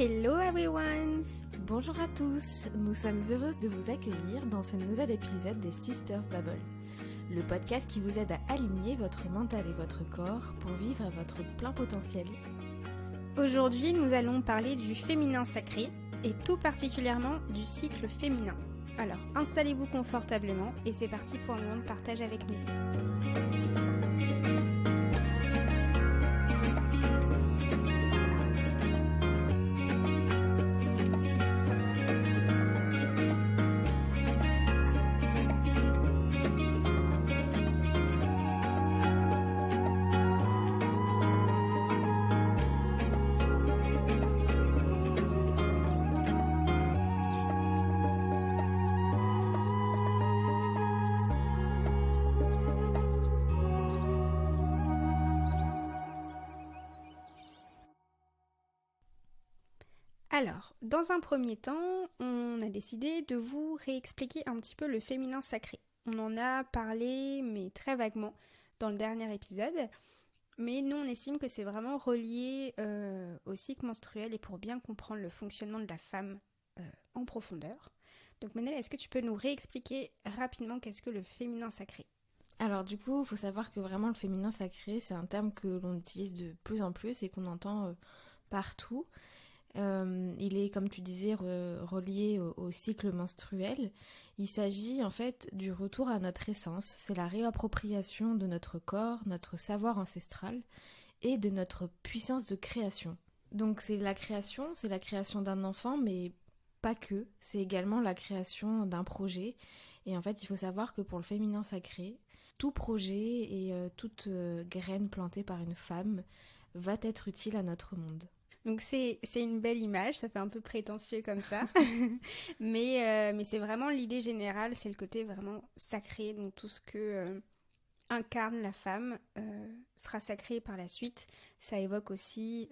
Hello everyone! Bonjour à tous, nous sommes heureuses de vous accueillir dans ce nouvel épisode des Sisters Bubble, le podcast qui vous aide à aligner votre mental et votre corps pour vivre à votre plein potentiel. Aujourd'hui, nous allons parler du féminin sacré et tout particulièrement du cycle féminin. Alors, installez-vous confortablement et c'est parti pour un moment de partage avec nous. Alors, dans un premier temps, on a décidé de vous réexpliquer un petit peu le féminin sacré. On en a parlé, mais très vaguement, dans le dernier épisode. Mais nous, on estime que c'est vraiment relié au cycle menstruel et pour bien comprendre le fonctionnement de la femme en profondeur. Donc Manel, est-ce que tu peux nous réexpliquer rapidement qu'est-ce que le féminin sacré ? Alors du coup, il faut savoir que vraiment le féminin sacré, c'est un terme que l'on utilise de plus en plus et qu'on entend partout. Il est, comme tu disais, relié au cycle menstruel. Il s'agit en fait du retour à notre essence. C'est la réappropriation de notre corps, notre savoir ancestral et de notre puissance de création. Donc c'est la création d'un enfant, mais pas que. C'est également la création d'un projet. Et en fait, il faut savoir que pour le féminin sacré, tout projet et toute graine plantée par une femme va être utile à notre monde. Donc c'est une belle image, ça fait un peu prétentieux comme ça, mais c'est vraiment l'idée générale, c'est le côté vraiment sacré, donc tout ce que incarne la femme sera sacré par la suite. Ça évoque aussi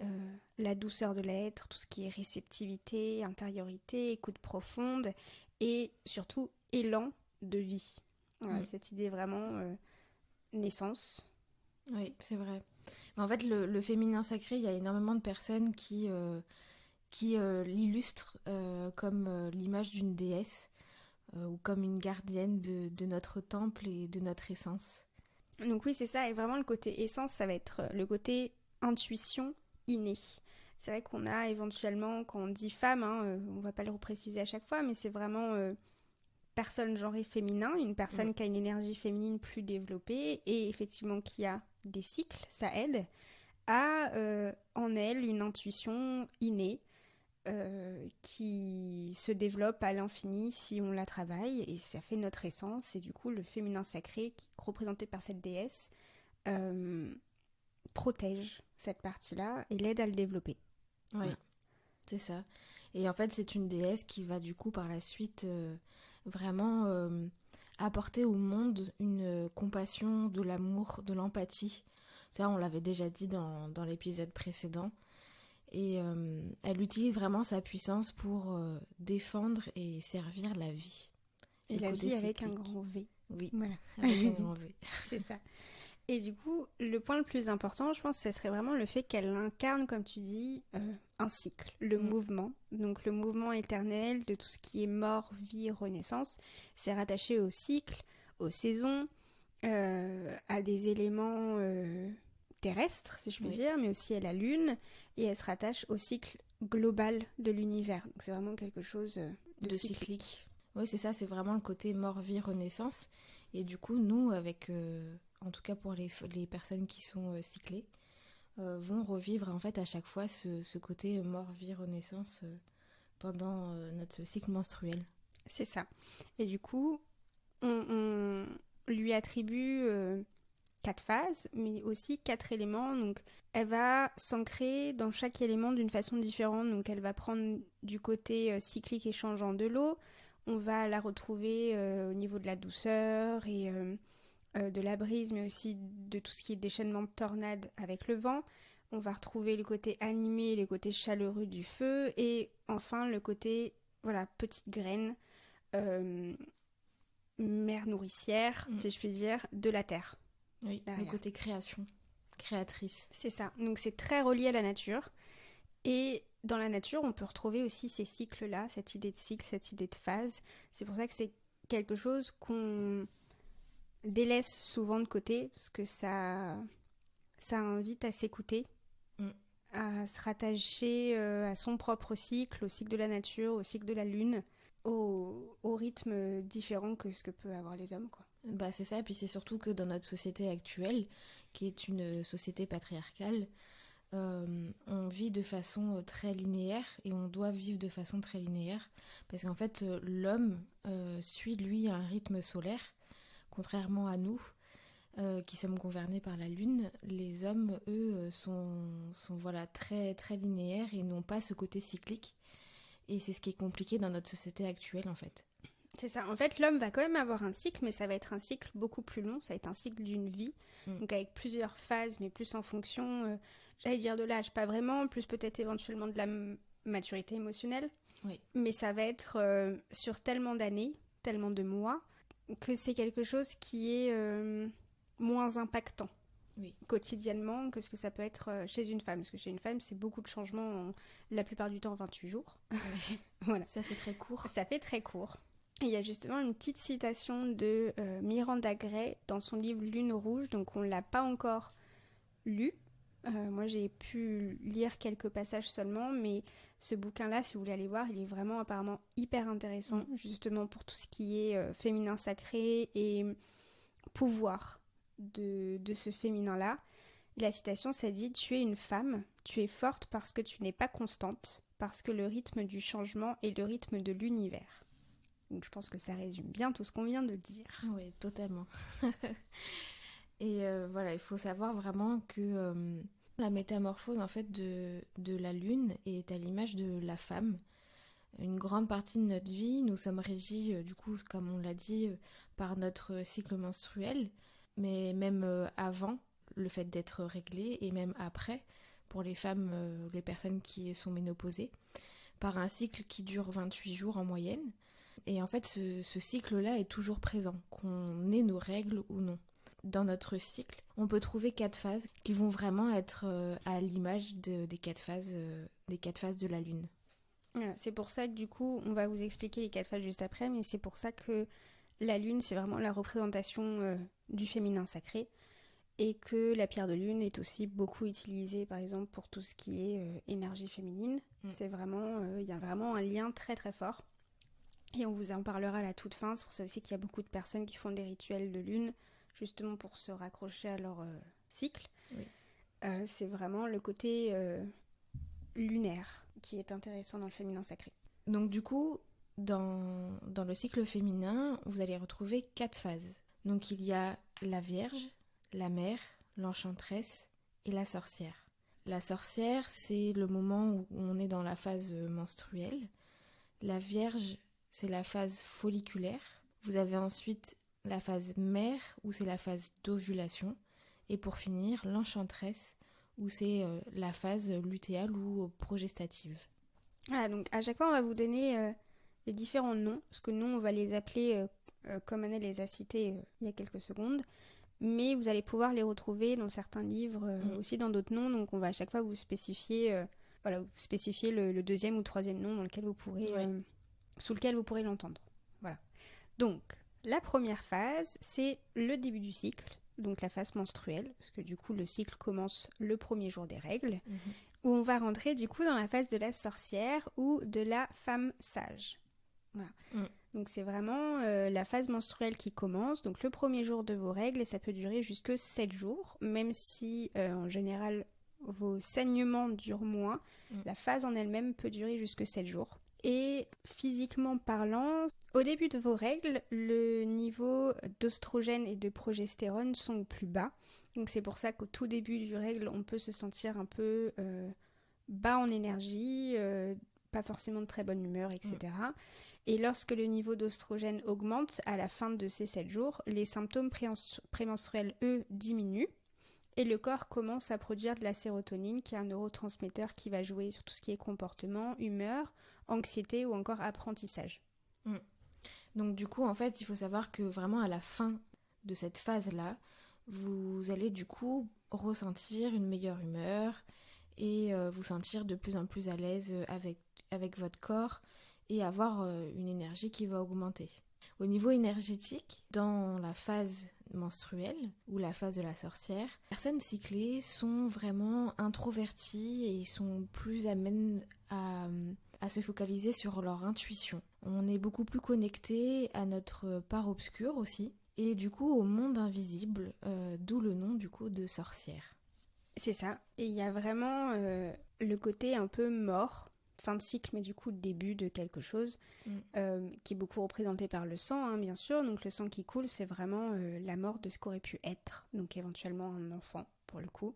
la douceur de l'être, tout ce qui est réceptivité, intériorité, écoute profonde et surtout élan de vie. Voilà, cette idée vraiment naissance. Oui, c'est vrai. Mais en fait, le féminin sacré, il y a énormément de personnes qui l'illustrent comme l'image d'une déesse ou comme une gardienne de notre temple et de notre essence. Donc oui, c'est ça. Et vraiment, le côté essence, ça va être le côté intuition innée. C'est vrai qu'on a éventuellement, quand on dit femme, on va pas le repréciser à chaque fois, mais c'est vraiment personne genrée féminin, une personne qui a une énergie féminine plus développée et effectivement qui a des cycles, ça aide, a en elle une intuition innée qui se développe à l'infini si on la travaille et ça fait notre essence et du coup le féminin sacré qui est représenté par cette déesse protège cette partie-là et l'aide à le développer. Oui, c'est ça. Et en fait c'est une déesse qui va du coup par la suite vraiment apporter au monde une compassion, de l'amour, de l'empathie. Ça, on l'avait déjà dit dans l'épisode précédent. Et elle utilise vraiment sa puissance pour défendre et servir la vie. Et la vie avec un grand V. Oui, voilà. Avec un grand V. C'est ça. Et du coup, le point le plus important, je pense, ce serait vraiment le fait qu'elle incarne, comme tu dis, un cycle, le mouvement. Donc le mouvement éternel de tout ce qui est mort, vie, renaissance, c'est rattaché au cycle, aux saisons, à des éléments terrestres, si je puis dire, mais aussi à la lune, et elle se rattache au cycle global de l'univers. Donc c'est vraiment quelque chose de cyclique. Oui, c'est ça, c'est vraiment le côté mort, vie, renaissance. Et du coup, nous, avec... en tout cas pour les personnes qui sont cyclées, vont revivre en fait à chaque fois ce côté mort, vie, renaissance pendant notre cycle menstruel. C'est ça. Et du coup, on lui attribue 4 phases, mais aussi 4 éléments. Donc, elle va s'ancrer dans chaque élément d'une façon différente. Donc, elle va prendre du côté cyclique et changeant de l'eau. On va la retrouver au niveau de la douceur et de la brise, mais aussi de tout ce qui est déchaînement de tornade avec le vent. On va retrouver le côté animé, le côté chaleureux du feu, et enfin le côté, petite graine, mère nourricière, si je puis dire, de la terre. Oui, derrière. Le côté création, créatrice. C'est ça, donc c'est très relié à la nature. Et dans la nature, on peut retrouver aussi ces cycles-là, cette idée de cycle, cette idée de phase. C'est pour ça que c'est quelque chose qu'on délaisse souvent de côté, parce que ça invite à s'écouter, Mm. à se rattacher à son propre cycle, au cycle de la nature, au cycle de la lune, au rythme différent que ce que peuvent avoir les hommes, quoi. Bah c'est ça, puis c'est surtout que dans notre société actuelle, qui est une société patriarcale, on vit de façon très linéaire et on doit vivre de façon très linéaire parce qu'en fait l'homme suit lui un rythme solaire, contrairement à nous qui sommes gouvernés par la lune. Les hommes eux sont voilà très très linéaires et n'ont pas ce côté cyclique, et c'est ce qui est compliqué dans notre société actuelle en fait. C'est ça. En fait, l'homme va quand même avoir un cycle, mais ça va être un cycle beaucoup plus long. Ça va être un cycle d'une vie, donc avec plusieurs phases, mais plus en fonction, j'allais dire de l'âge, pas vraiment, plus peut-être éventuellement de la maturité émotionnelle. Oui. Mais ça va être sur tellement d'années, tellement de mois, que c'est quelque chose qui est moins impactant Oui. quotidiennement que ce que ça peut être chez une femme. Parce que chez une femme, c'est beaucoup de changements, la plupart du temps 28 jours. Oui. Voilà. Ça fait très court. Ça fait très court. Et il y a justement une petite citation de Miranda Gray dans son livre Lune rouge, donc on ne l'a pas encore lu. Moi j'ai pu lire quelques passages seulement, mais ce bouquin-là, si vous voulez aller voir, il est vraiment apparemment hyper intéressant, justement pour tout ce qui est féminin sacré et pouvoir de ce féminin-là. La citation, ça dit « Tu es une femme, tu es forte parce que tu n'es pas constante, parce que le rythme du changement est le rythme de l'univers. » Donc je pense que ça résume bien tout ce qu'on vient de dire. Oui, totalement. Et voilà, il faut savoir vraiment que la métamorphose en fait de la lune est à l'image de la femme. Une grande partie de notre vie, nous sommes régis, du coup, comme on l'a dit, par notre cycle menstruel, mais même avant le fait d'être réglé, et même après, pour les femmes, les personnes qui sont ménopausées, par un cycle qui dure 28 jours en moyenne. Et en fait, ce cycle-là est toujours présent, qu'on ait nos règles ou non. Dans notre cycle, on peut trouver 4 phases qui vont vraiment être à l'image des 4 phases de la Lune. Voilà, c'est pour ça que du coup, on va vous expliquer les 4 phases juste après, mais c'est pour ça que la Lune, c'est vraiment la représentation du féminin sacré, et que la pierre de lune est aussi beaucoup utilisée, par exemple, pour tout ce qui est énergie féminine. C'est vraiment, il y a vraiment un lien très très fort. Et on vous en parlera à la toute fin. C'est pour ça aussi qu'il y a beaucoup de personnes qui font des rituels de lune, justement pour se raccrocher à leur cycle. Oui. C'est vraiment le côté lunaire qui est intéressant dans le féminin sacré. Donc du coup, dans le cycle féminin, vous allez retrouver 4 phases. Donc il y a la Vierge, la mère, l'enchanteresse et la sorcière. La sorcière, c'est le moment où on est dans la phase menstruelle. La Vierge, c'est la phase folliculaire. Vous avez ensuite la phase mère, où c'est la phase d'ovulation. Et pour finir, l'enchanteresse, où c'est la phase lutéale ou progestative. Voilà, donc à chaque fois, on va vous donner les différents noms, parce que nous, on va les appeler comme Anne les a cités il y a quelques secondes. Mais vous allez pouvoir les retrouver dans certains livres, aussi dans d'autres noms. Donc on va à chaque fois vous spécifier, vous spécifier le deuxième ou troisième nom dans lequel vous pourrez, sous lequel vous pourrez l'entendre. Voilà. Donc la première phase, c'est le début du cycle, donc la phase menstruelle, parce que du coup le cycle commence le premier jour des règles, où on va rentrer du coup dans la phase de la sorcière ou de la femme sage. Voilà. Donc c'est vraiment la phase menstruelle qui commence, donc le premier jour de vos règles, et ça peut durer jusque 7 jours, même si en général vos saignements durent moins, la phase en elle-même peut durer jusque 7 jours. Et physiquement parlant, au début de vos règles, le niveau d'oestrogène et de progestérone sont au plus bas. Donc c'est pour ça qu'au tout début du règle, on peut se sentir un peu bas en énergie, pas forcément de très bonne humeur, etc. Et lorsque le niveau d'oestrogène augmente à la fin de ces 7 jours, les symptômes prémenstruels, eux, diminuent. Et le corps commence à produire de la sérotonine, qui est un neurotransmetteur qui va jouer sur tout ce qui est comportement, humeur, anxiété ou encore apprentissage. Donc du coup, en fait, il faut savoir que vraiment à la fin de cette phase-là, vous allez du coup ressentir une meilleure humeur et vous sentir de plus en plus à l'aise avec votre corps et avoir une énergie qui va augmenter. Au niveau énergétique, dans la phase menstruelle ou la phase de la sorcière, les personnes cyclées sont vraiment introverties et sont plus amènes à se focaliser sur leur intuition. On est beaucoup plus connecté à notre part obscure aussi, et du coup au monde invisible, d'où le nom du coup de sorcière. C'est ça. Et il y a vraiment le côté un peu mort, fin de cycle, mais du coup début de quelque chose, qui est beaucoup représenté par le sang, hein, bien sûr. Donc le sang qui coule, c'est vraiment la mort de ce qu'aurait pu être, donc éventuellement un enfant, pour le coup.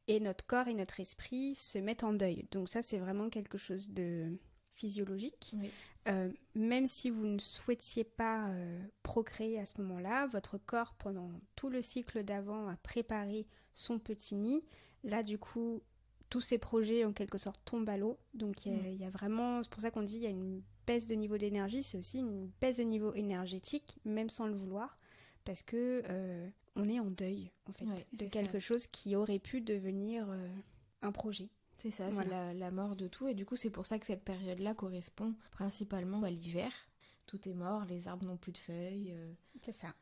Et notre corps et notre esprit se mettent en deuil. Donc ça, c'est vraiment quelque chose de physiologique. Oui. Même si vous ne souhaitiez pas procréer à ce moment-là, votre corps, pendant tout le cycle d'avant, a préparé son petit nid. Là, du coup, tous ces projets, en quelque sorte, tombent à l'eau. Donc, il y a vraiment... C'est pour ça qu'on dit qu'il y a une baisse de niveau d'énergie. C'est aussi une baisse de niveau énergétique, même sans le vouloir. Parce que on est en deuil, en fait, de quelque chose qui aurait pu devenir un projet. C'est ça, voilà. C'est la mort de tout. Et du coup, c'est pour ça que cette période-là correspond principalement à l'hiver. Tout est mort, les arbres n'ont plus de feuilles. C'est ça.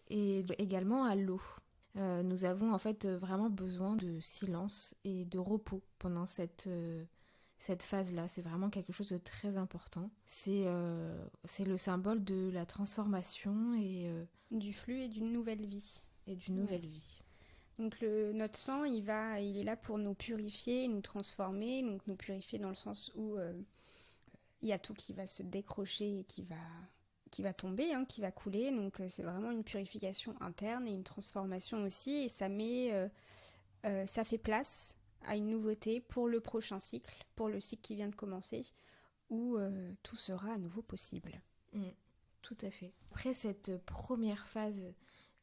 Et également à l'eau. Nous avons en fait vraiment besoin de silence et de repos pendant cette phase-là. C'est vraiment quelque chose de très important. C'est le symbole de la transformation et... du flux et d'une nouvelle vie. Et d'une nouvelle vie. Donc notre sang, il est là pour nous purifier, nous transformer, donc nous purifier dans le sens où il y a tout qui va se décrocher et qui va tomber, hein, qui va couler. Donc c'est vraiment une purification interne et une transformation aussi. Et ça fait place à une nouveauté pour le prochain cycle, pour le cycle qui vient de commencer, où tout sera à nouveau possible. Tout à fait. Après cette première phase,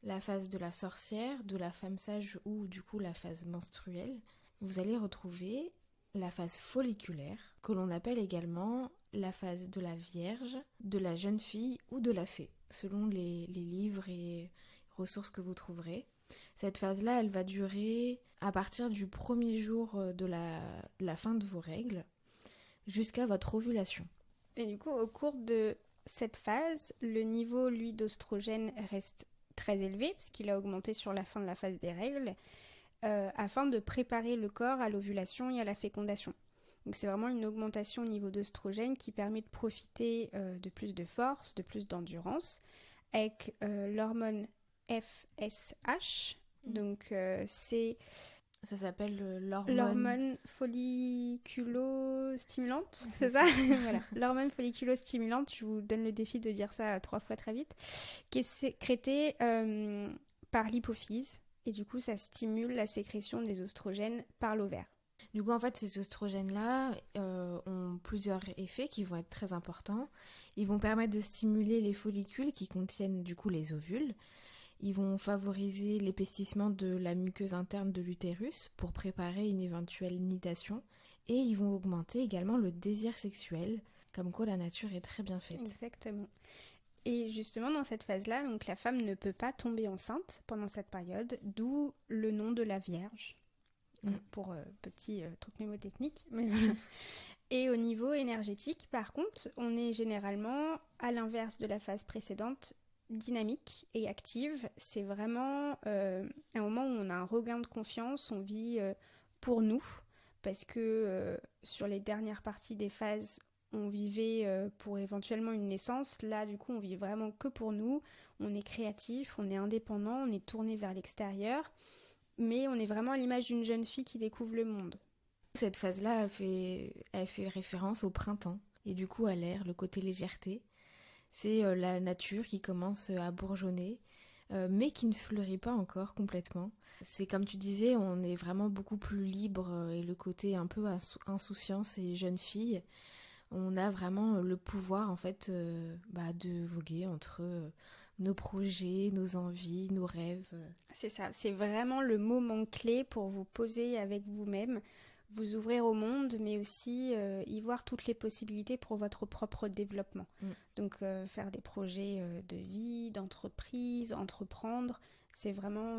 la phase de la sorcière, de la femme sage ou du coup la phase menstruelle, vous allez retrouver la phase folliculaire, que l'on appelle également la phase de la vierge, de la jeune fille ou de la fée, selon les livres et ressources que vous trouverez. Cette phase-là, elle va durer à partir du premier jour de la fin de vos règles jusqu'à votre ovulation. Et du coup, au cours de cette phase, le niveau, lui, d'oestrogène reste très élevé, parce qu'il a augmenté sur la fin de la phase des règles, afin de préparer le corps à l'ovulation et à la fécondation. Donc c'est vraiment une augmentation au niveau d'oestrogène qui permet de profiter de plus de force, de plus d'endurance, avec l'hormone FSH. Donc c'est... Ça s'appelle l'hormone folliculostimulante, c'est ça? Voilà, l'hormone folliculostimulante, je vous donne le défi de dire ça 3 fois très vite, qui est sécrétée par l'hypophyse, et du coup ça stimule la sécrétion des oestrogènes par l'ovaire. Du coup, en fait, ces oestrogènes-là ont plusieurs effets qui vont être très importants. Ils vont permettre de stimuler les follicules qui contiennent du coup les ovules. Ils vont favoriser l'épaississement de la muqueuse interne de l'utérus pour préparer une éventuelle nidation. Et ils vont augmenter également le désir sexuel, comme quoi la nature est très bien faite. Exactement. Et justement, dans cette phase-là, donc, la femme ne peut pas tomber enceinte pendant cette période, d'où le nom de la Vierge. Pour petit truc mnémotechnique. Et au niveau énergétique, par contre, on est généralement, à l'inverse de la phase précédente, dynamique et active. C'est vraiment un moment où on a un regain de confiance, on vit pour nous, parce que sur les dernières parties des phases, on vivait pour éventuellement une naissance. Là, du coup, on vit vraiment que pour nous. On est créatif, on est indépendant, on est tourné vers l'extérieur. Mais on est vraiment à l'image d'une jeune fille qui découvre le monde. Cette phase-là, elle fait référence au printemps. Et du coup, à l'air, le côté légèreté. C'est la nature qui commence à bourgeonner, mais qui ne fleurit pas encore complètement. C'est comme tu disais, on est vraiment beaucoup plus libre et le côté un peu insouciance et jeune fille, on a vraiment le pouvoir en fait de voguer entre nos projets, nos envies, nos rêves. C'est ça, c'est vraiment le moment clé pour vous poser avec vous-même, vous ouvrir au monde, mais aussi y voir toutes les possibilités pour votre propre développement. Donc faire des projets de vie, d'entreprise, entreprendre, c'est vraiment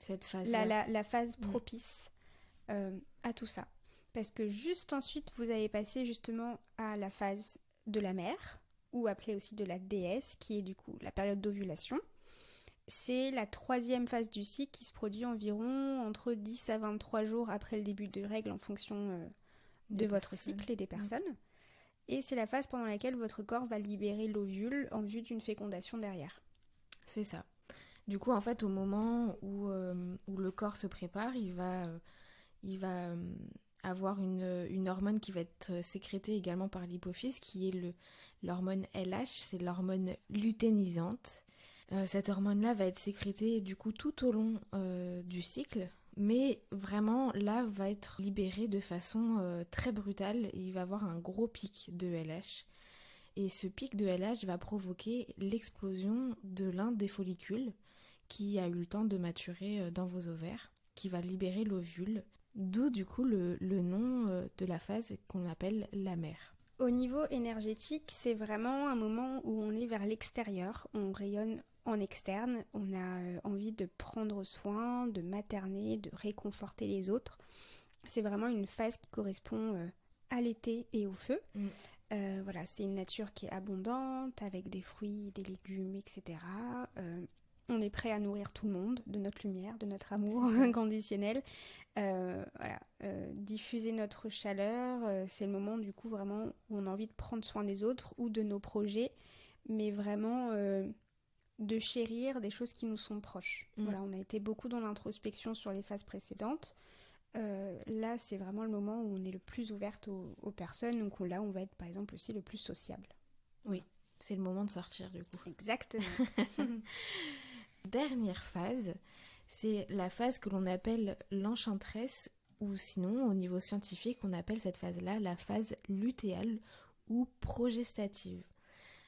cette phase la phase propice à tout ça. Parce que juste ensuite, vous allez passer justement à la phase de la mère, ou appelée aussi de la déesse, qui est du coup la période d'ovulation. C'est la 3e phase du cycle qui se produit environ entre 10 à 23 jours après le début de règles en fonction de votre cycle et des personnes. Et c'est la phase pendant laquelle votre corps va libérer l'ovule en vue d'une fécondation derrière. C'est ça. Du coup, en fait, au moment où le corps se prépare, il va avoir une hormone qui va être sécrétée également par l'hypophyse, qui est l'hormone LH, c'est l'hormone lutéinisante. Cette hormone-là va être sécrétée du coup tout au long du cycle, mais vraiment là va être libérée de façon très brutale. Il va y avoir un gros pic de LH. Et ce pic de LH va provoquer l'explosion de l'un des follicules qui a eu le temps de maturer dans vos ovaires, qui va libérer l'ovule, d'où du coup le nom de la phase qu'on appelle la mère. Au niveau énergétique, c'est vraiment un moment où on est vers l'extérieur, on rayonne en externe, on a envie de prendre soin, de materner, de réconforter les autres. C'est vraiment une phase qui correspond à l'été et au feu. Voilà, c'est une nature qui est abondante, avec des fruits, des légumes, etc. On est prêt à nourrir tout le monde de notre lumière, de notre amour inconditionnel. Voilà, diffuser notre chaleur, c'est le moment du coup vraiment où on a envie de prendre soin des autres ou de nos projets, mais vraiment de chérir des choses qui nous sont proches. Voilà, on a été beaucoup dans l'introspection sur les phases précédentes. Là, c'est vraiment le moment où on est le plus ouverte aux personnes, donc là, on va être par exemple aussi le plus sociable. Oui, c'est le moment de sortir du coup. Exactement. Dernière phase, c'est la phase que l'on appelle l'enchanteresse, ou sinon, au niveau scientifique, on appelle cette phase-là la phase lutéale ou progestative.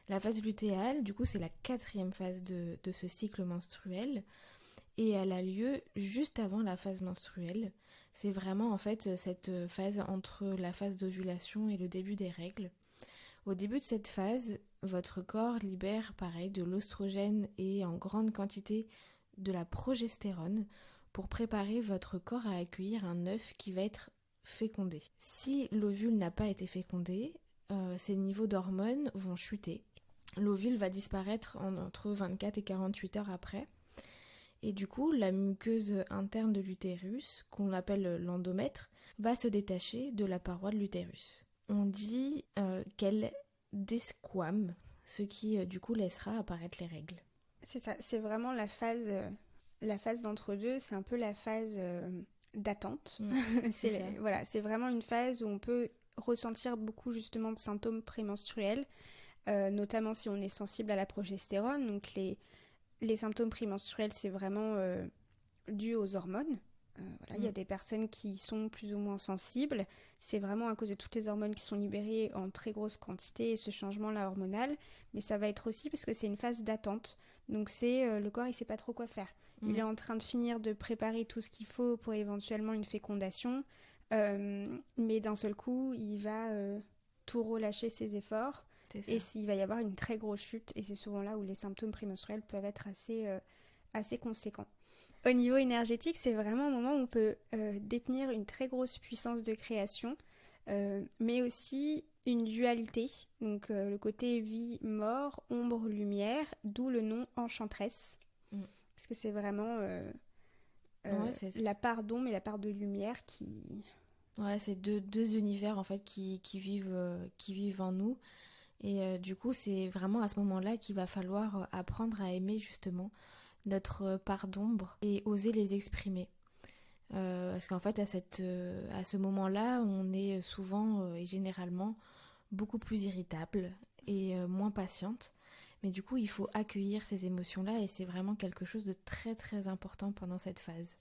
La phase lutéale, du coup, c'est la 4e phase de ce cycle menstruel, et elle a lieu juste avant la phase menstruelle. C'est vraiment en fait cette phase entre la phase d'ovulation et le début des règles. Au début de cette phase, votre corps libère pareil de l'oestrogène et en grande quantité de la progestérone pour préparer votre corps à accueillir un œuf qui va être fécondé. Si l'ovule n'a pas été fécondé, ses niveaux d'hormones vont chuter. L'ovule va disparaître entre 24 et 48 heures après. Et du coup, la muqueuse interne de l'utérus, qu'on appelle l'endomètre, va se détacher de la paroi de l'utérus. On dit qu'elle desquame, ce qui du coup laissera apparaître les règles. C'est ça, c'est vraiment la phase d'entre-deux, c'est un peu la phase d'attente. Voilà, c'est vraiment une phase où on peut ressentir beaucoup justement de symptômes prémenstruels, notamment si on est sensible à la progestérone. Donc les symptômes prémenstruels, c'est vraiment dû aux hormones. Voilà, il y a des personnes qui sont plus ou moins sensibles. C'est vraiment à cause de toutes les hormones qui sont libérées en très grosse quantité et ce changement-là hormonal. Mais ça va être aussi parce que c'est une phase d'attente. Donc c'est le corps, il sait pas trop quoi faire. Il est en train de finir de préparer tout ce qu'il faut pour éventuellement une fécondation. Mais d'un seul coup, il va tout relâcher ses efforts. Et il va y avoir une très grosse chute. Et c'est souvent là où les symptômes prémenstruels peuvent être assez conséquents. Au niveau énergétique, c'est vraiment un moment où on peut détenir une très grosse puissance de création, mais aussi une dualité, donc le côté vie-mort, ombre-lumière, d'où le nom enchanteresse, parce que c'est vraiment la part d'ombre et la part de lumière qui... Ouais, c'est deux univers en fait qui vivent en nous, et du coup c'est vraiment à ce moment-là qu'il va falloir apprendre à aimer justement notre part d'ombre et oser les exprimer. Parce qu'en fait, à ce moment-là, on est souvent et généralement beaucoup plus irritable et moins patiente. Mais du coup, il faut accueillir ces émotions-là et c'est vraiment quelque chose de très très important pendant cette phase.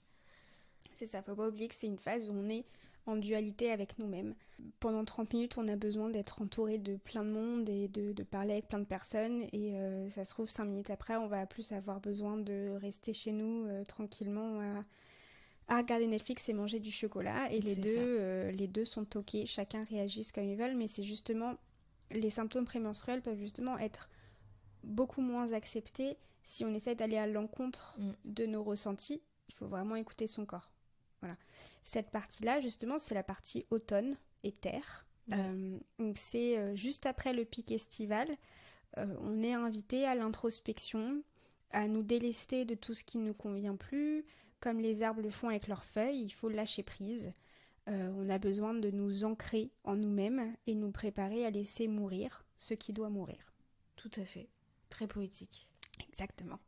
C'est ça, faut pas oublier que c'est une phase où on est en dualité avec nous-mêmes. Pendant 30 minutes, on a besoin d'être entouré de plein de monde et de parler avec plein de personnes. Et ça se trouve, 5 minutes après, on va plus avoir besoin de rester chez nous tranquillement à regarder Netflix et manger du chocolat. Et les deux sont ok, chacun réagisse comme ils veulent. Mais c'est justement, les symptômes prémenstruels peuvent justement être beaucoup moins acceptés si on essaie d'aller à l'encontre de nos ressentis. Il faut vraiment écouter son corps. Voilà. Cette partie-là, justement, c'est la partie automne et terre. Donc c'est juste après le pic estival. On est invité à l'introspection, à nous délester de tout ce qui ne nous convient plus. Comme les arbres le font avec leurs feuilles, il faut lâcher prise. On a besoin de nous ancrer en nous-mêmes et nous préparer à laisser mourir ce qui doit mourir. Tout à fait. Très poétique. Exactement.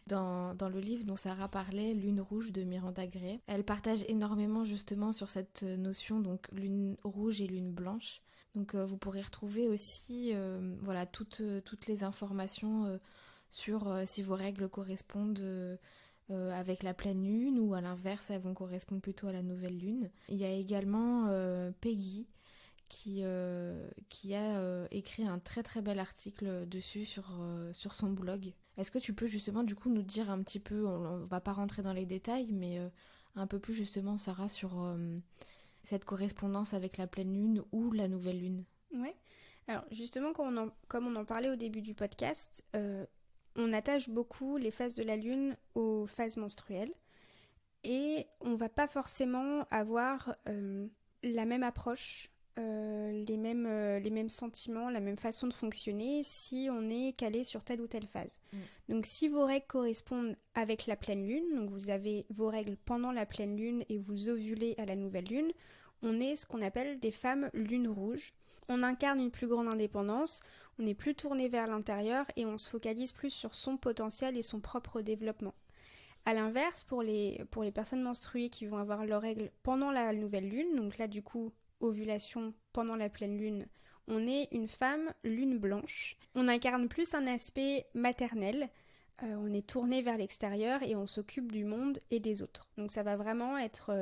Dans le livre dont Sarah parlait, Lune rouge de Miranda Gray, elle partage énormément justement sur cette notion, donc lune rouge et lune blanche. Donc vous pourrez retrouver aussi voilà, toutes les informations sur si vos règles correspondent avec la pleine lune ou à l'inverse, elles vont correspondre plutôt à la nouvelle lune. Il y a également Peggy qui a écrit un très très bel article dessus sur son blog. Est-ce que tu peux justement du coup nous dire un petit peu, on va pas rentrer dans les détails, mais un peu plus justement Sarah sur cette correspondance avec la pleine lune ou la nouvelle lune? Ouais. Alors justement, comme on en parlait au début du podcast, on attache beaucoup les phases de la lune aux phases menstruelles et on va pas forcément avoir la même approche, les mêmes sentiments, la même façon de fonctionner si on est calé sur telle ou telle phase. Donc si vos règles correspondent avec la pleine lune, donc vous avez vos règles pendant la pleine lune et vous ovulez à la nouvelle lune, on est ce qu'on appelle des femmes lune rouge. On incarne une plus grande indépendance, on est plus tourné vers l'intérieur et on se focalise plus sur son potentiel et son propre développement. A l'inverse, pour les personnes menstruées qui vont avoir leurs règles pendant la nouvelle lune, donc là du coup, ovulation pendant la pleine lune, on est une femme lune blanche. On incarne plus un aspect maternel, on est tourné vers l'extérieur et on s'occupe du monde et des autres. Donc ça va vraiment être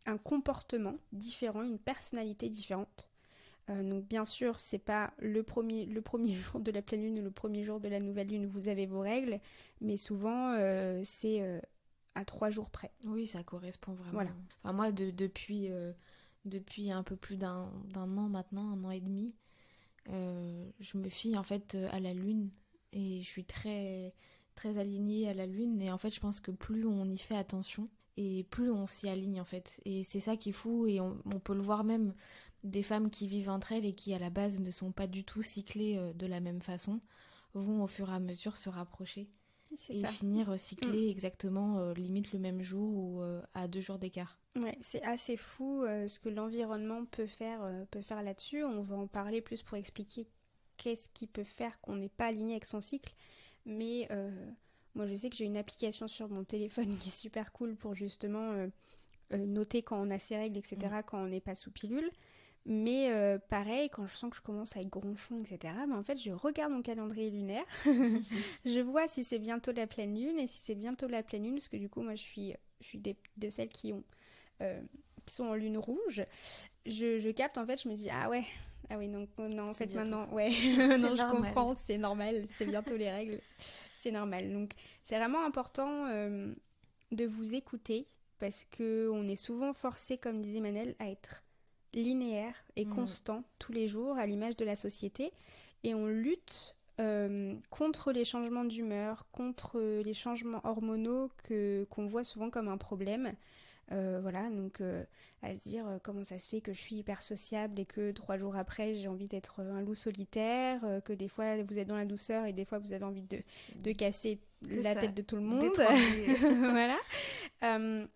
un comportement différent, une personnalité différente. Donc bien sûr, c'est pas le premier jour de la pleine lune ou le premier jour de la nouvelle lune où vous avez vos règles, mais souvent c'est à 3 jours près. Oui, ça correspond vraiment. Voilà. Enfin, moi, depuis un peu plus d'un an maintenant, 1 an et demi, je me fie en fait à la lune et je suis très très alignée à la lune et en fait je pense que plus on y fait attention et plus on s'y aligne en fait, et c'est ça qui est fou. Et on peut le voir même des femmes qui vivent entre elles et qui à la base ne sont pas du tout cyclées de la même façon vont au fur et à mesure se rapprocher et finir cyclées exactement limite le même jour ou à 2 jours d'écart. Ouais, c'est assez fou ce que l'environnement peut faire là-dessus. On va en parler plus pour expliquer qu'est-ce qui peut faire qu'on n'est pas aligné avec son cycle. Mais moi, je sais que j'ai une application sur mon téléphone qui est super cool pour justement noter quand on a ses règles, etc., quand on n'est pas sous pilule. Mais pareil, quand je sens que je commence à être gronchon, etc., ben en fait, je regarde mon calendrier lunaire. Je vois si c'est bientôt la pleine lune. Et si c'est bientôt la pleine lune, parce que du coup, moi, je suis de celles qui sont en lune rouge, je capte en fait, je me dis ah oui, donc non en fait bientôt. Maintenant ouais non je comprends, c'est normal, c'est bientôt les règles, c'est normal. Donc c'est vraiment important de vous écouter parce que on est souvent forcé, comme disait Manel, à être linéaire et constant tous les jours à l'image de la société, et on lutte contre les changements d'humeur, contre les changements hormonaux qu'on voit souvent comme un problème. Voilà, donc à se dire comment ça se fait que je suis hyper sociable et que 3 jours après j'ai envie d'être un loup solitaire, que des fois vous êtes dans la douceur et des fois vous avez envie de casser la tête de tout le monde. Voilà.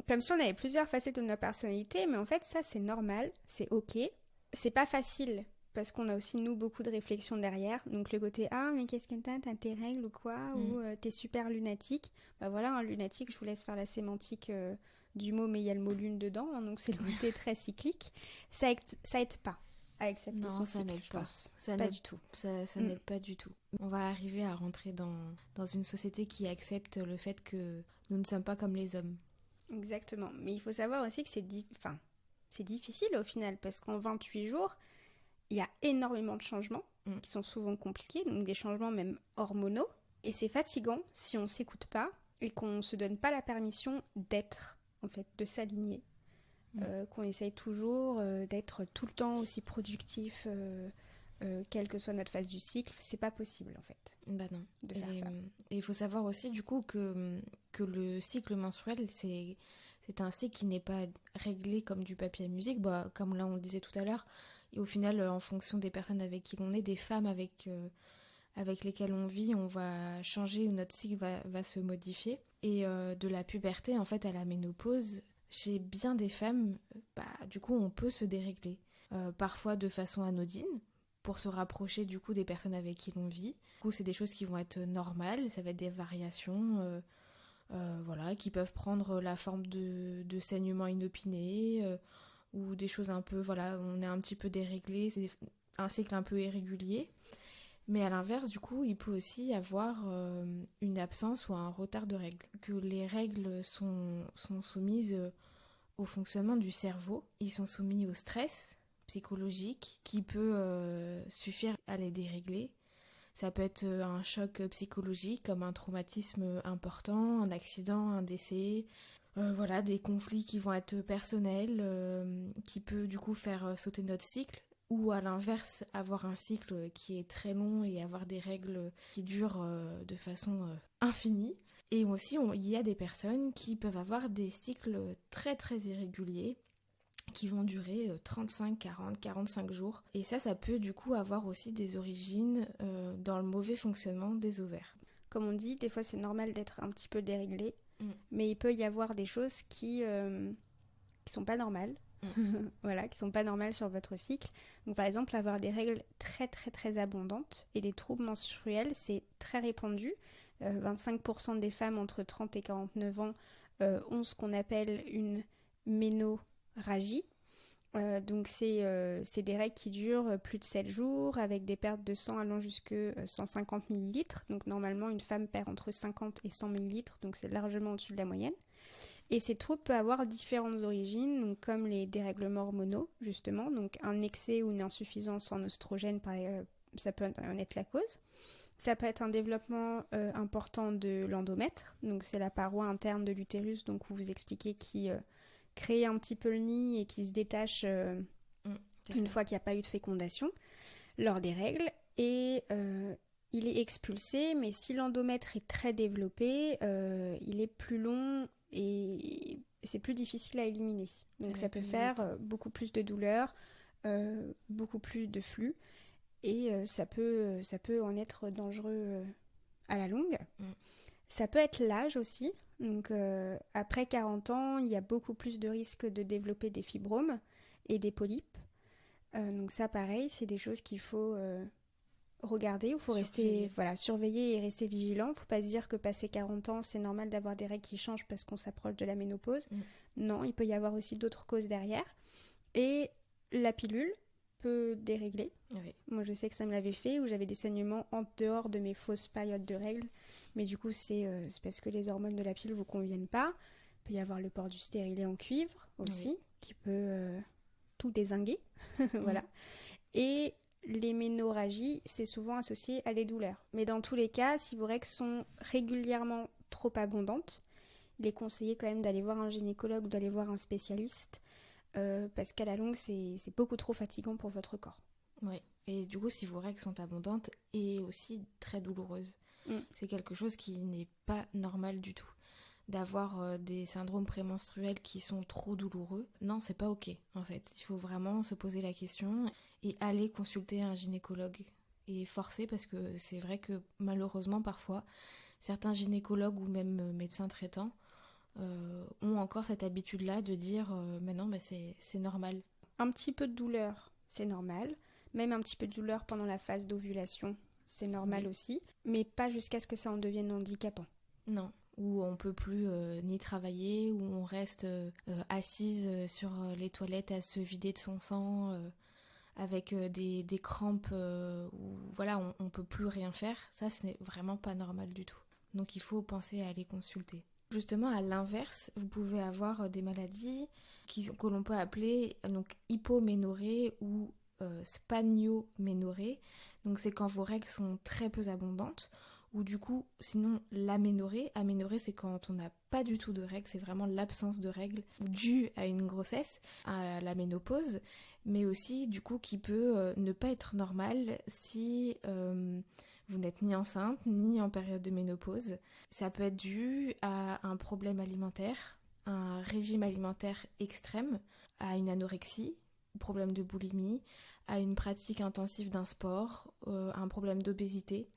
Comme si on avait plusieurs facettes de notre personnalité, mais en fait ça c'est normal, c'est ok. C'est pas facile parce qu'on a aussi nous beaucoup de réflexions derrière, donc le côté ah mais qu'est-ce que t'as tes règles ou quoi, ou t'es super lunatique. Bah voilà, un lunatique, je vous laisse faire la sémantique du mot, mais il y a le mot lune dedans, hein, donc c'est le côté très cyclique. Ça aide pas à accepter son cycle, je pense. Ça pas n'aide du tout. Ça n'aide pas du tout. On va arriver à rentrer dans une société qui accepte le fait que nous ne sommes pas comme les hommes. Exactement. Mais il faut savoir aussi que c'est difficile au final, parce qu'en 28 jours, il y a énormément de changements qui sont souvent compliqués, donc des changements même hormonaux. Et c'est fatigant si on s'écoute pas et qu'on se donne pas la permission d'être, en fait, de s'aligner. Qu'on essaye toujours d'être tout le temps aussi productif, quelle que soit notre phase du cycle. C'est pas possible, en fait. Bah non. De faire ça. Et il faut savoir aussi, du coup, que le cycle menstruel, C'est un cycle qui n'est pas réglé comme du papier à musique, comme là on le disait tout à l'heure. Et au final, en fonction des personnes avec qui l'on est, des femmes avec lesquelles on vit, on va changer, notre cycle va se modifier. Et de la puberté, en fait, à la ménopause, chez bien des femmes, du coup, on peut se dérégler. Parfois de façon anodine, pour se rapprocher du coup des personnes avec qui l'on vit. Du coup, c'est des choses qui vont être normales, ça va être des variations, qui peuvent prendre la forme de saignements inopinés, ou des choses un peu, on est un petit peu déréglé, c'est un cycle un peu irrégulier. Mais à l'inverse, du coup, il peut aussi y avoir une absence ou un retard de règles. Que les règles sont soumises au fonctionnement du cerveau, ils sont soumis au stress psychologique qui peut suffire à les dérégler. Ça peut être un choc psychologique comme un traumatisme important, un accident, un décès, des conflits qui vont être personnels, qui peut du coup faire sauter notre cycle, ou à l'inverse avoir un cycle qui est très long et avoir des règles qui durent de façon infinie. Et aussi, il y a des personnes qui peuvent avoir des cycles très très irréguliers qui vont durer 35, 40, 45 jours. Et ça peut du coup avoir aussi des origines dans le mauvais fonctionnement des ovaires. Comme on dit, des fois c'est normal d'être un petit peu déréglé, mais il peut y avoir des choses qui sont pas normales. Qui sont pas normales sur votre cycle. Donc par exemple, avoir des règles très très très abondantes et des troubles menstruels, c'est très répandu. 25% des femmes entre 30 et 49 ans ont ce qu'on appelle une ménorragie. Donc c'est des règles qui durent plus de 7 jours avec des pertes de sang allant jusque 150 ml. Donc normalement une femme perd entre 50 et 100 ml, donc c'est largement au-dessus de la moyenne. Et ces troubles peuvent avoir différentes origines, donc comme les dérèglements hormonaux, justement, donc un excès ou une insuffisance en oestrogène, ça peut en être la cause. Ça peut être un développement important de l'endomètre, donc c'est la paroi interne de l'utérus, donc où vous expliquez qui crée un petit peu le nid et qui se détache une fois qu'il n'y a pas eu de fécondation lors des règles. Et il est expulsé, mais si l'endomètre est très développé, il est plus long et c'est plus difficile à éliminer. Donc ça peut faire beaucoup plus de douleur, beaucoup plus de flux, et ça peut en être dangereux à la longue. Ça peut être l'âge aussi. Donc après 40 ans, il y a beaucoup plus de risques de développer des fibromes et des polypes. Donc ça pareil, c'est des choses qu'il faut regarder, il faut surveiller et rester vigilant. Il ne faut pas se dire que passé 40 ans, c'est normal d'avoir des règles qui changent parce qu'on s'approche de la ménopause. Non, il peut y avoir aussi d'autres causes derrière. Et la pilule peut dérégler. Oui. Moi, je sais que ça me l'avait fait, où j'avais des saignements en dehors de mes fausses périodes de règles. Mais du coup, c'est parce que les hormones de la pilule ne vous conviennent pas. Il peut y avoir le port du stérilet en cuivre aussi, qui peut tout dézinguer. Voilà. Et les ménorragies, c'est souvent associé à des douleurs. Mais dans tous les cas, si vos règles sont régulièrement trop abondantes, il est conseillé quand même d'aller voir un gynécologue ou d'aller voir un spécialiste parce qu'à la longue, c'est beaucoup trop fatigant pour votre corps. Oui, et du coup, si vos règles sont abondantes et aussi très douloureuses, c'est quelque chose qui n'est pas normal du tout. D'avoir des syndromes prémenstruels qui sont trop douloureux, non, c'est pas ok en fait. Il faut vraiment se poser la question et aller consulter un gynécologue et forcer, parce que c'est vrai que malheureusement parfois certains gynécologues ou même médecins traitants ont encore cette habitude-là de dire mais non, c'est normal. Un petit peu de douleur, c'est normal. Même un petit peu de douleur pendant la phase d'ovulation, c'est normal aussi. Mais pas jusqu'à ce que ça en devienne handicapant. Non. Où on peut plus ni travailler, où on reste assise sur les toilettes à se vider de son sang avec des crampes où on peut plus rien faire. Ça, c'est vraiment pas normal du tout. Donc il faut penser à aller consulter. Justement, à l'inverse, vous pouvez avoir des maladies que l'on peut appeler donc hypoménorrhée ou spanioménorrhée. Donc c'est quand vos règles sont très peu abondantes. Ou du coup, sinon l'aménorrhée. Aménorrhée, c'est quand on n'a pas du tout de règles, c'est vraiment l'absence de règles due à une grossesse, à la ménopause, mais aussi du coup qui peut ne pas être normale si vous n'êtes ni enceinte ni en période de ménopause. Ça peut être dû à un problème alimentaire, un régime alimentaire extrême, à une anorexie, problème de boulimie, à une pratique intensive d'un sport, à un problème d'obésité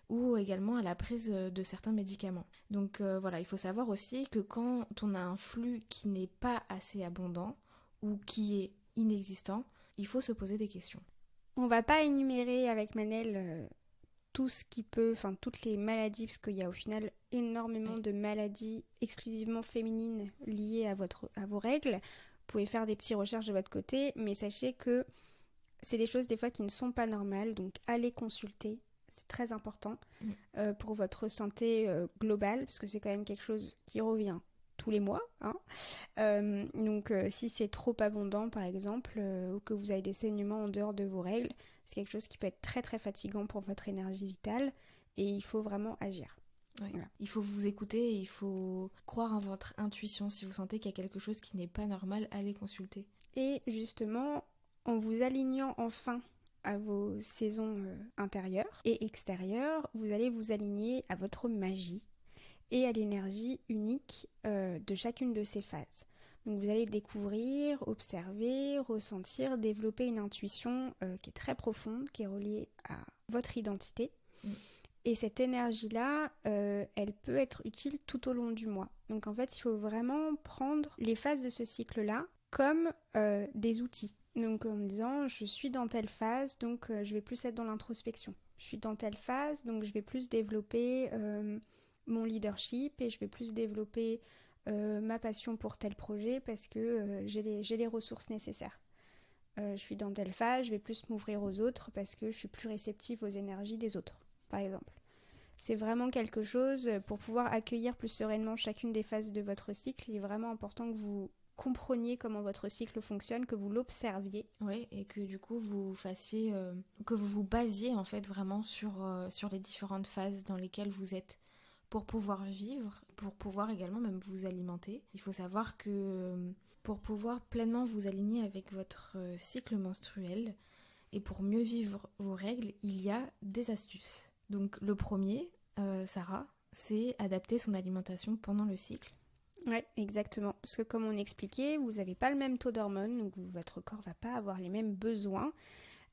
ou également à la prise de certains médicaments. Donc voilà, il faut savoir aussi que quand on a un flux qui n'est pas assez abondant ou qui est inexistant, il faut se poser des questions. On va pas énumérer avec Manel tout ce qui peut, enfin toutes les maladies, parce qu'il y a au final énormément de maladies exclusivement féminines liées à vos règles. Vous pouvez faire des petites recherches de votre côté, mais sachez que c'est des choses des fois qui ne sont pas normales, donc allez consulter, c'est très important pour votre santé globale, parce que c'est quand même quelque chose qui revient tous les mois. Hein. Donc si c'est trop abondant par exemple, ou que vous avez des saignements en dehors de vos règles, c'est quelque chose qui peut être très très fatigant pour votre énergie vitale et il faut vraiment agir. Oui. Voilà. Il faut vous écouter, il faut croire en votre intuition. Si vous sentez qu'il y a quelque chose qui n'est pas normal, allez consulter. Et justement, en vous alignant enfin à vos saisons intérieures et extérieures, vous allez vous aligner à votre magie et à l'énergie unique de chacune de ces phases. Donc vous allez découvrir, observer, ressentir, développer une intuition qui est très profonde, qui est reliée à votre identité. Et cette énergie-là, elle peut être utile tout au long du mois. Donc en fait, il faut vraiment prendre les phases de ce cycle-là comme des outils. Donc en me disant, je suis dans telle phase, donc je vais plus être dans l'introspection. Je suis dans telle phase, donc je vais plus développer mon leadership et je vais plus développer ma passion pour tel projet parce que j'ai les ressources nécessaires. Je suis dans telle phase, je vais plus m'ouvrir aux autres parce que je suis plus réceptive aux énergies des autres, par exemple. C'est vraiment quelque chose, pour pouvoir accueillir plus sereinement chacune des phases de votre cycle, il est vraiment important que vous compreniez comment votre cycle fonctionne, que vous l'observiez. Oui, et que du coup vous fassiez, que vous vous basiez en fait vraiment sur les différentes phases dans lesquelles vous êtes pour pouvoir vivre, pour pouvoir également même vous alimenter. Il faut savoir que pour pouvoir pleinement vous aligner avec votre cycle menstruel et pour mieux vivre vos règles, il y a des astuces. Donc le premier, Sarah, c'est adapter son alimentation pendant le cycle. Oui, exactement. Parce que comme on expliquait, vous n'avez pas le même taux d'hormones, donc votre corps ne va pas avoir les mêmes besoins.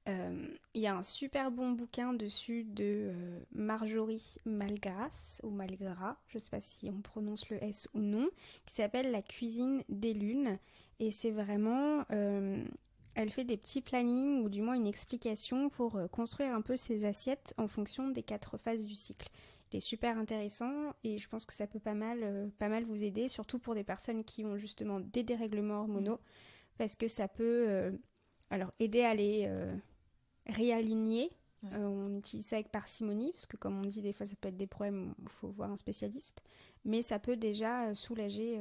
Il y a un super bon bouquin dessus de Marjorie Malgras, ou Malgras, je ne sais pas si on prononce le S ou non, qui s'appelle La cuisine des lunes. Et c'est vraiment... elle fait des petits plannings, ou du moins une explication pour construire un peu ses assiettes en fonction des 4 phases du cycle. Il est super intéressant et je pense que ça peut pas mal vous aider, surtout pour des personnes qui ont justement des dérèglements hormonaux, parce que ça peut aider à les réaligner. Ouais. On utilise ça avec parcimonie, parce que comme on dit, des fois ça peut être des problèmes, il faut voir un spécialiste, mais ça peut déjà soulager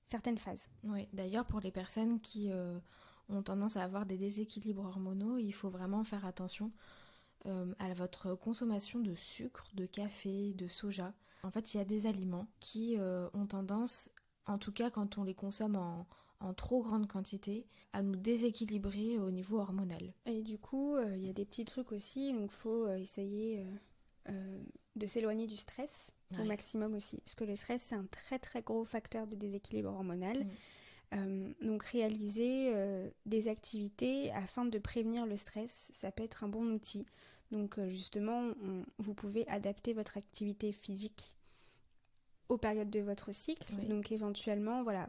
certaines phases. Oui, d'ailleurs pour les personnes qui ont tendance à avoir des déséquilibres hormonaux, il faut vraiment faire attention à votre consommation de sucre, de café, de soja. En fait, il y a des aliments qui ont tendance, en tout cas quand on les consomme en trop grande quantité, à nous déséquilibrer au niveau hormonal. Et du coup, il y a des petits trucs aussi, donc il faut essayer de s'éloigner du stress au maximum aussi, parce que le stress, c'est un très très gros facteur de déséquilibre hormonal. Donc réaliser des activités afin de prévenir le stress, ça peut être un bon outil. Donc justement, vous pouvez adapter votre activité physique aux périodes de votre cycle. Oui. Donc éventuellement, voilà,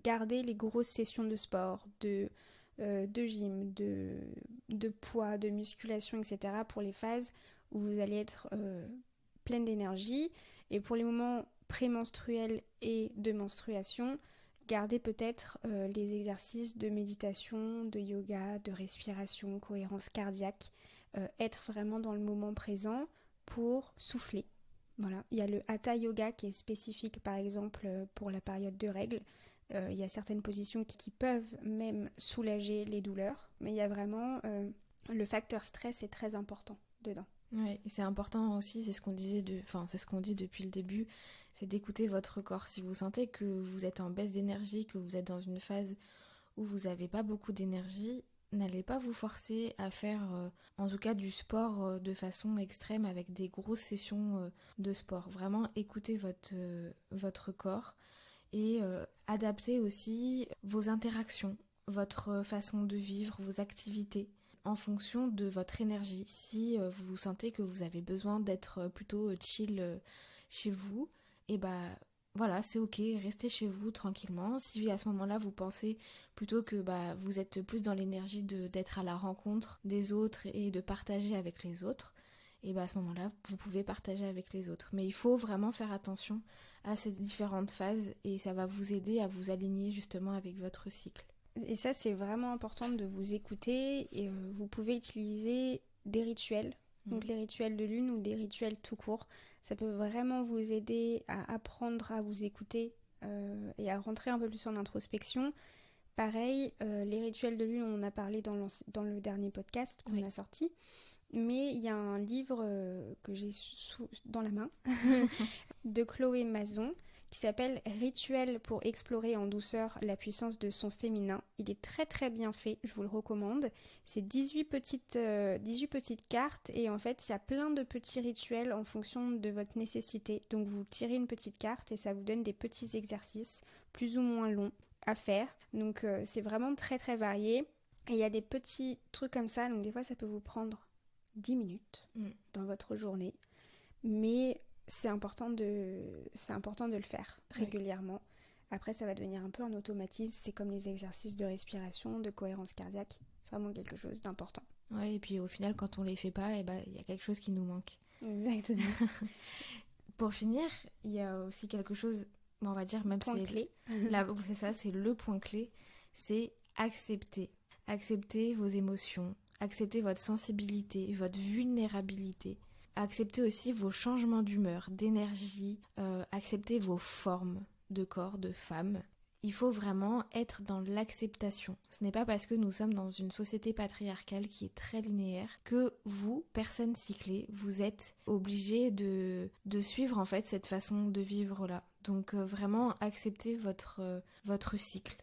garder les grosses sessions de sport, de gym, de poids, de musculation, etc. pour les phases où vous allez être pleine d'énergie. Et pour les moments prémenstruels et de menstruation, gardez peut-être les exercices de méditation, de yoga, de respiration, cohérence cardiaque, être vraiment dans le moment présent pour souffler. Voilà. Il y a le Hatha Yoga qui est spécifique par exemple pour la période de règles. Il y a certaines positions qui peuvent même soulager les douleurs, mais il y a vraiment le facteur stress est très important dedans. Oui, c'est important aussi, c'est ce qu'on disait c'est ce qu'on dit depuis le début, c'est d'écouter votre corps. Si vous sentez que vous êtes en baisse d'énergie, que vous êtes dans une phase où vous n'avez pas beaucoup d'énergie, n'allez pas vous forcer à faire en tout cas du sport de façon extrême avec des grosses sessions de sport. Vraiment écoutez votre corps et adapter aussi vos interactions, votre façon de vivre, vos activités en fonction de votre énergie. Si vous sentez que vous avez besoin d'être plutôt chill chez vous, et voilà, c'est ok, restez chez vous tranquillement. Si à ce moment-là vous pensez plutôt que vous êtes plus dans l'énergie d'être à la rencontre des autres et de partager avec les autres, et à ce moment-là vous pouvez partager avec les autres. Mais il faut vraiment faire attention à ces différentes phases et ça va vous aider à vous aligner justement avec votre cycle. Et ça, c'est vraiment important de vous écouter. Et vous pouvez utiliser des rituels, donc les rituels de lune ou des rituels tout court. Ça peut vraiment vous aider à apprendre à vous écouter et à rentrer un peu plus en introspection. Pareil, les rituels de lune, on en a parlé dans le dernier podcast qu'on a sorti. Mais il y a un livre que j'ai dans la main de Chloé Mazon qui s'appelle « Rituel pour explorer en douceur la puissance de son féminin ». Il est très très bien fait, je vous le recommande. C'est 18 petites cartes et en fait il y a plein de petits rituels en fonction de votre nécessité. Donc vous tirez une petite carte et ça vous donne des petits exercices plus ou moins longs à faire. Donc c'est vraiment très très varié. Et il y a des petits trucs comme ça, donc des fois ça peut vous prendre 10 minutes dans votre journée. Mais c'est important de le faire régulièrement. Après, ça va devenir un peu un automatisme. C'est comme les exercices de respiration, de cohérence cardiaque. C'est vraiment quelque chose d'important. Ouais, et puis au final, quand on les fait pas, il y a quelque chose qui nous manque. Exactement. Pour finir, il y a aussi quelque chose, on va dire, même point clé. C'est ça, c'est le point clé, c'est accepter. Accepter vos émotions, accepter votre sensibilité, votre vulnérabilité. Acceptez aussi vos changements d'humeur, d'énergie, acceptez vos formes de corps, de femme. Il faut vraiment être dans l'acceptation. Ce n'est pas parce que nous sommes dans une société patriarcale qui est très linéaire que vous, personne cyclée, vous êtes obligé de suivre en fait cette façon de vivre-là. Donc vraiment acceptez votre cycle.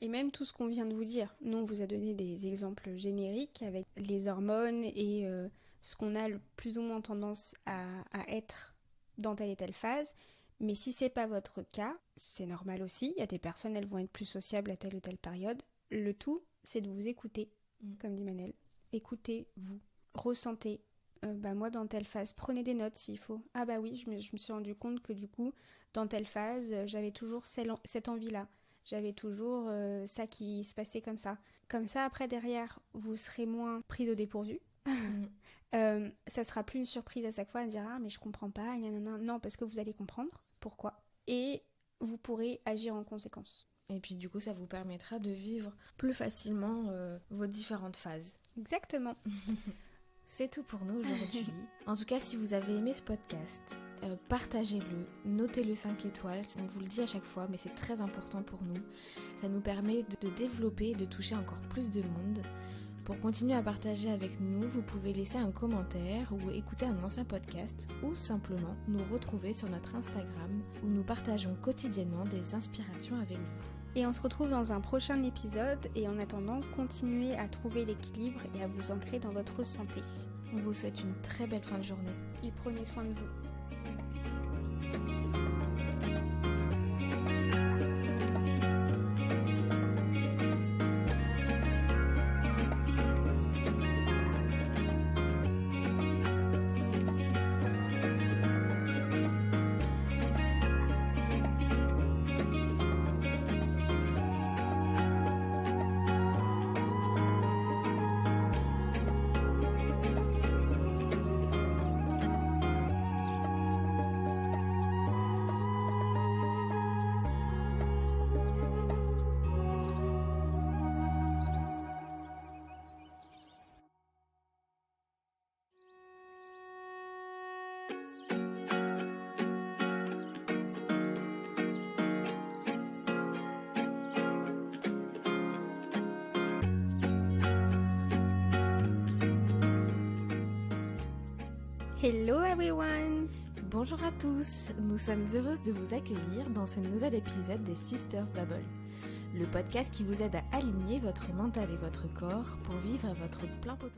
Et même tout ce qu'on vient de vous dire. Nous, on vous a donné des exemples génériques avec les hormones et ce qu'on a le plus ou moins tendance à être dans telle et telle phase. Mais si c'est pas votre cas, c'est normal aussi. Il y a des personnes, elles vont être plus sociables à telle ou telle période. Le tout, c'est de vous écouter, comme dit Manel. Écoutez-vous, ressentez. Moi, dans telle phase, prenez des notes s'il faut. Ah bah oui, je me suis rendu compte que du coup, dans telle phase, j'avais toujours cette envie-là. J'avais toujours ça qui se passait comme ça. Comme ça, après, derrière, vous serez moins pris au dépourvu. Ça sera plus une surprise à chaque fois à dire « Ah, mais je comprends pas, non, parce que vous allez comprendre pourquoi. » Et vous pourrez agir en conséquence. Et puis du coup, ça vous permettra de vivre plus facilement vos différentes phases. Exactement. C'est tout pour nous aujourd'hui. En tout cas, si vous avez aimé ce podcast, partagez-le, notez-le 5 étoiles. On vous le dit à chaque fois, mais c'est très important pour nous. Ça nous permet de développer et de toucher encore plus de monde. Pour continuer à partager avec nous, vous pouvez laisser un commentaire ou écouter un ancien podcast ou simplement nous retrouver sur notre Instagram où nous partageons quotidiennement des inspirations avec vous. Et on se retrouve dans un prochain épisode et en attendant, continuez à trouver l'équilibre et à vous ancrer dans votre santé. On vous souhaite une très belle fin de journée. Et prenez soin de vous. Hello everyone! Bonjour à tous, nous sommes heureuses de vous accueillir dans ce nouvel épisode des Sisters Bubble, le podcast qui vous aide à aligner votre mental et votre corps pour vivre à votre plein potentiel.